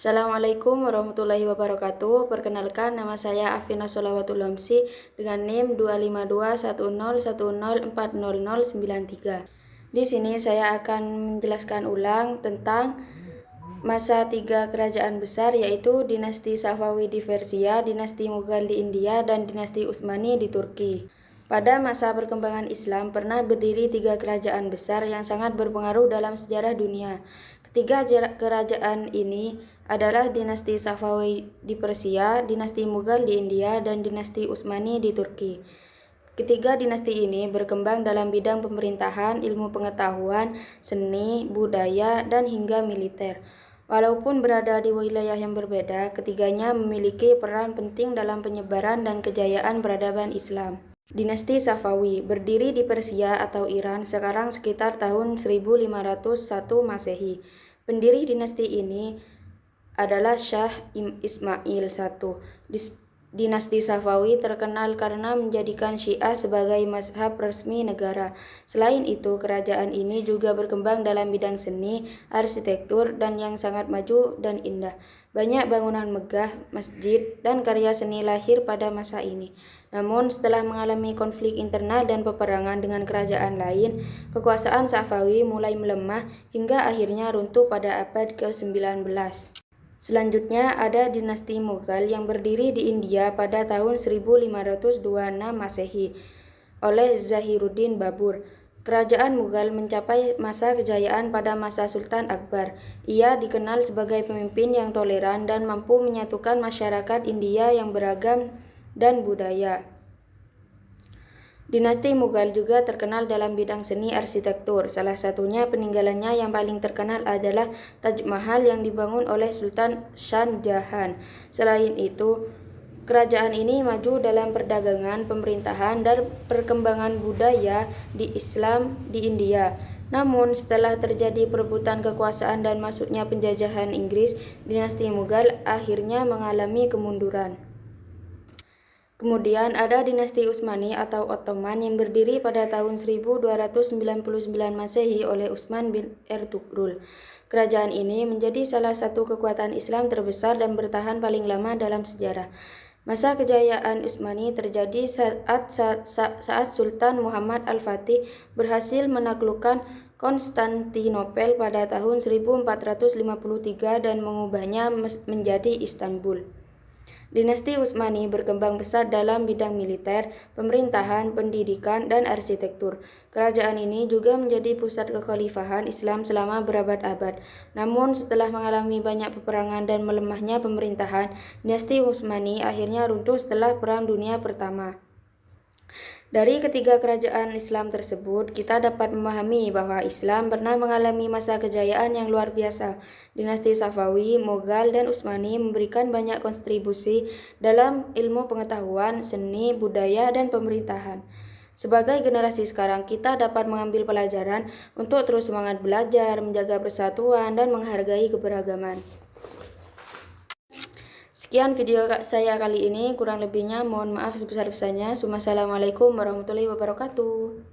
Assalamualaikum warahmatullahi wabarakatuh. Perkenalkan, nama saya Afina Sholawatul Lomsi dengan NIM 2521010400093. Di sini saya akan menjelaskan ulang tentang masa tiga kerajaan besar, yaitu dinasti Safawi di Persia, dinasti Mughal di India, dan dinasti Utsmani di Turki. Pada masa perkembangan Islam pernah berdiri tiga kerajaan besar yang sangat berpengaruh dalam sejarah dunia. Ketiga kerajaan ini adalah dinasti Safawi di Persia, dinasti Mughal di India, dan dinasti Utsmani di Turki. Ketiga dinasti ini berkembang dalam bidang pemerintahan, ilmu pengetahuan, seni, budaya, dan hingga militer. Walaupun berada di wilayah yang berbeda, ketiganya memiliki peran penting dalam penyebaran dan kejayaan peradaban Islam. Dinasti Safawi berdiri di Persia atau Iran sekarang sekitar tahun 1501 Masehi. Pendiri dinasti ini adalah Shah Ismail I. Dinasti Safawi terkenal karena menjadikan Syiah sebagai mazhab resmi negara. Selain itu, kerajaan ini juga berkembang dalam bidang seni, arsitektur, dan yang sangat maju dan indah. Banyak bangunan megah, masjid, dan karya seni lahir pada masa ini. Namun, setelah mengalami konflik internal dan peperangan dengan kerajaan lain, kekuasaan Safawi mulai melemah hingga akhirnya runtuh pada abad ke-19. Selanjutnya ada dinasti Mughal yang berdiri di India pada tahun 1526 Masehi oleh Zahiruddin Babur. Kerajaan Mughal mencapai masa kejayaan pada masa Sultan Akbar. Ia dikenal sebagai pemimpin yang toleran dan mampu menyatukan masyarakat India yang beragam dan budaya. Dinasti Mughal juga terkenal dalam bidang seni arsitektur. Salah satunya peninggalannya yang paling terkenal adalah Taj Mahal yang dibangun oleh Sultan Shah Jahan. Selain itu, kerajaan ini maju dalam perdagangan, pemerintahan, dan perkembangan budaya di Islam di India. Namun, setelah terjadi perebutan kekuasaan dan masuknya penjajahan Inggris, dinasti Mughal akhirnya mengalami kemunduran. Kemudian ada dinasti Utsmani atau Ottoman yang berdiri pada tahun 1299 Masehi oleh Utsman bin Ertugrul. Kerajaan ini menjadi salah satu kekuatan Islam terbesar dan bertahan paling lama dalam sejarah. Masa kejayaan Utsmani terjadi saat Sultan Muhammad Al-Fatih berhasil menaklukkan Konstantinopel pada tahun 1453 dan mengubahnya menjadi Istanbul. Dinasti Utsmani berkembang pesat dalam bidang militer, pemerintahan, pendidikan, dan arsitektur. Kerajaan ini juga menjadi pusat kekhalifahan Islam selama berabad-abad. Namun, setelah mengalami banyak peperangan dan melemahnya pemerintahan, dinasti Utsmani akhirnya runtuh setelah Perang Dunia Pertama. Dari ketiga kerajaan Islam tersebut, kita dapat memahami bahwa Islam pernah mengalami masa kejayaan yang luar biasa. Dinasti Safawi, Mughal, dan Utsmani memberikan banyak kontribusi dalam ilmu pengetahuan, seni, budaya, dan pemerintahan. Sebagai generasi sekarang, kita dapat mengambil pelajaran untuk terus semangat belajar, menjaga persatuan, dan menghargai keberagaman. Sekian video saya kali ini, kurang lebihnya mohon maaf sebesar-besarnya. Wassalamualaikum warahmatullahi wabarakatuh.